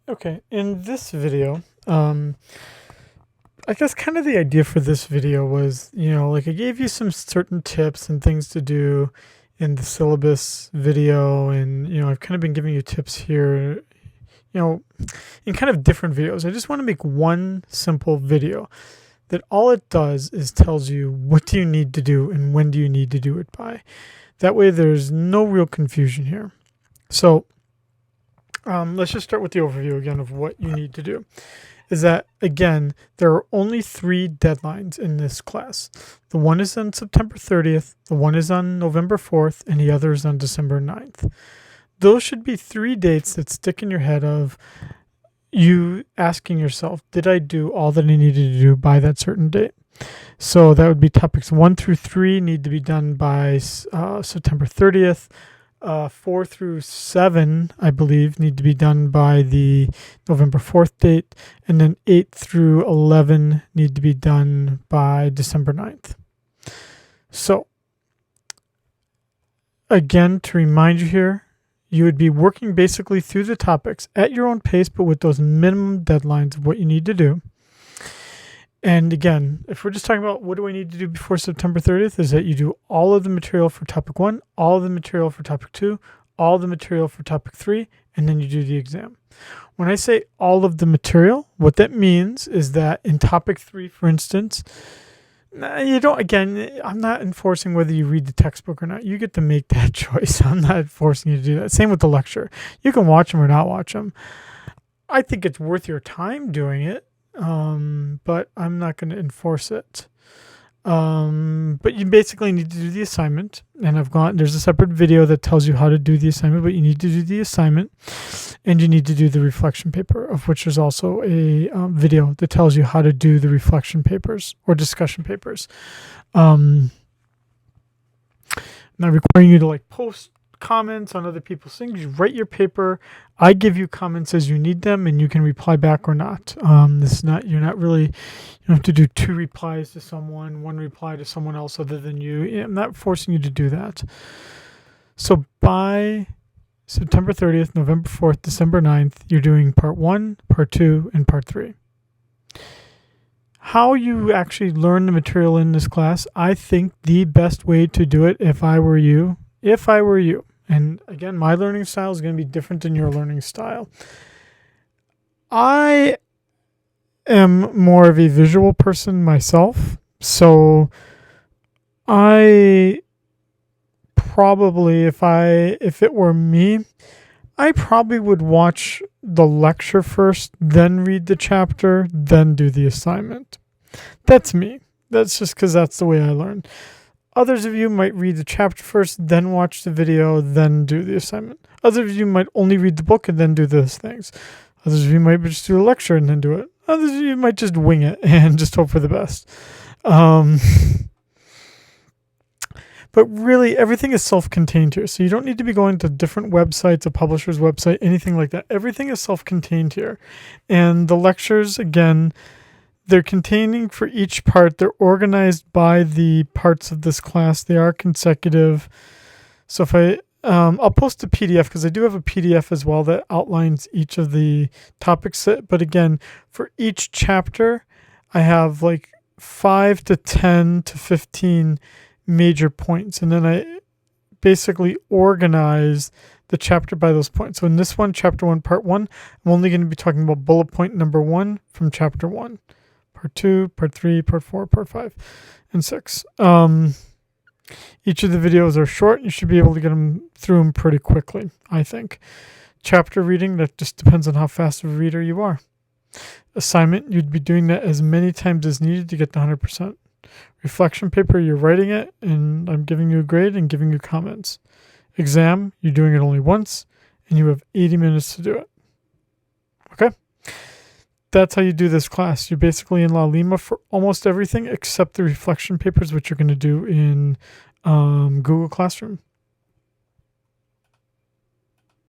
Okay, in this video, I guess kind of the idea for this video was, like I gave you some certain tips and things to do in the syllabus video, and I've kind of been giving you tips here, in kind of different videos. I just want to make one simple video that all it does is tells you what do you need to do and when do you need to do it by. That way there's no real confusion here. So let's just start with the overview again of what you need to do. Is that, again, there are only 3 deadlines in this class. The one is on September 30th, the one is on November 4th, and the other is on December 9th. Those should be 3 dates that stick in your head of you asking yourself, did I do all that I needed to do by that certain date? So that would be topics 1 through 3 need to be done by September 30th. 4 through 7, I believe, need to be done by the November 4th date, and then 8 through 11 need to be done by December 9th. So, again, to remind you here, you would be working basically through the topics at your own pace, but with those minimum deadlines of what you need to do. And again, if we're just talking about what do I need to do before September 30th, is that you do all of the material for topic 1, all of the material for topic 2, all the material for topic 3, and then you do the exam. When I say all of the material, what that means is that in topic 3, for instance, you don't, again, I'm not enforcing whether you read the textbook or not. You get to make that choice. I'm not forcing you to do that. Same with the lecture. You can watch them or not watch them. I think it's worth your time doing it. But I'm not going to enforce it. But you basically need to do the assignment, and there's a separate video that tells you how to do the assignment, but you need to do the assignment, and you need to do the reflection paper, of which there's also a video that tells you how to do the reflection papers or discussion papers. Not requiring you to post comments on other people's things. You write your paper. I give you comments as you need them, and you can reply back or not. You're not really, you don't have to do 2 replies to someone, 1 reply to someone else other than you. I'm not forcing you to do that. So by September 30th, November 4th, December 9th, you're doing part 1, part 2, and part 3. How you actually learn the material in this class, I think the best way to do it if I were you, and again, my learning style is going to be different than your learning style. I am more of a visual person myself, so I probably, if it were me, I probably would watch the lecture first, then read the chapter, then do the assignment. That's me. That's just because that's the way I learn. Others of you might read the chapter first, then watch the video, then do the assignment. Others of you might only read the book and then do those things. Others of you might just do a lecture and then do it. Others of you might just wing it and just hope for the best. But really, everything is self-contained here. So you don't need to be going to different websites, a publisher's website, anything like that. Everything is self-contained here. And the lectures, again, they're containing for each part. They're organized by the parts of this class. They are consecutive. So if I'll post a PDF because I do have a PDF as well that outlines each of the topics. But again, for each chapter, I have 5 to 10 to 15 major points. And then I basically organize the chapter by those points. So in this one, chapter 1, part 1, I'm only going to be talking about bullet point number 1 from chapter 1. Part 2, part 3, part 4, part 5, and 6. Each of the videos are short. You should be able to get through them pretty quickly, I think. Chapter reading, that just depends on how fast of a reader you are. Assignment, you'd be doing that as many times as needed to get to 100%. Reflection paper, you're writing it, and I'm giving you a grade and giving you comments. Exam, you're doing it only once, and you have 80 minutes to do it. Okay? That's how you do this class. You're basically in La Lima for almost everything except the reflection papers, which you're going to do in Google Classroom.